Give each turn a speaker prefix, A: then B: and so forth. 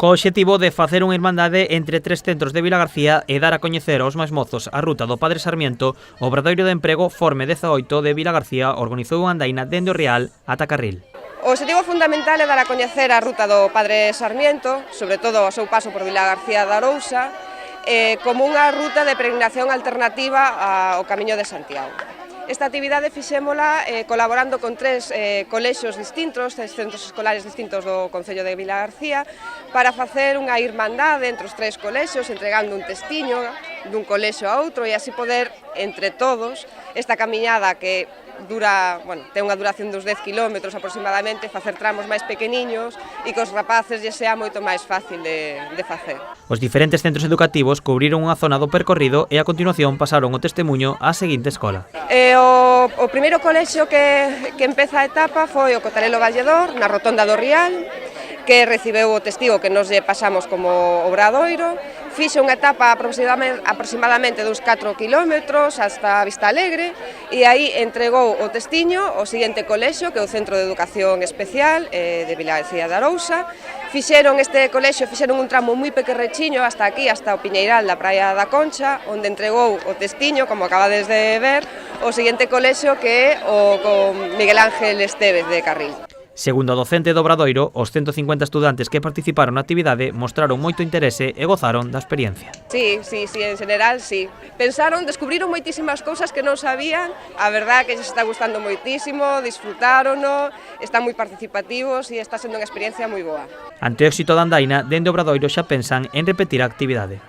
A: co obxectivo de facer unha irmandade entre tres centros de Vilagarcía e dar a coñecer aos máis mozos a ruta do Padre Sarmiento, o Obradoiro de Emprego Forme 18 de Vilagarcía organizou unha andaina dende o Rial ata Carril.
B: O obxectivo fundamental é dar a coñecer a ruta do Padre Sarmiento, sobre todo o seu paso por Vilagarcía de Arousa, como unha ruta de peregrinación alternativa ao Camiño de Santiago. Esta actividade fixémola colaborando con tres colexios distintos, tres centros escolares distintos do Concello de Vilagarcía, para facer unha irmandade entre os tres colexios, entregando un testiño dun colexio a outro e así poder, entre todos, esta camiñada que ten unha duración dos 10 km aproximadamente, facer tramos máis pequeniños e que os rapaces lle sea moito máis fácil de facer.
A: Os diferentes centros educativos cubriron unha zona do percorrido e a continuación pasaron o testemuño á seguinte escola.
B: O primeiro colexio que empeza a etapa foi o Cotalelo Valledor, na rotonda do Rial, que recibeu o testigo que nos lle pasamos como Obradoiro. Fixe unha etapa aproximadamente dos 4 km hasta Vista Alegre e aí entregou o testiño o seguinte colexio, que é o Centro de Educación Especial de Vilagarcía de Arousa. Fixeron un tramo moi pequerrechiño hasta aquí, hasta o Piñeiral da Praia da Concha, onde entregou o testiño, como acabades de ver, o seguinte colexio que é o Miguel Ángel Estévez de Carril.
A: Segundo a docente do Obradoiro, os 150 estudantes que participaron na actividade mostraron moito interese e gozaron da experiencia.
B: Sí, en general, sí. Descubriron moitísimas cousas que non sabían, a verdade que lles está gustando moitísimo, disfrutárono, están moi participativos e está sendo unha experiencia moi boa.
A: Ante o éxito da andaina, dende o Obradoiro xa pensan en repetir a actividade.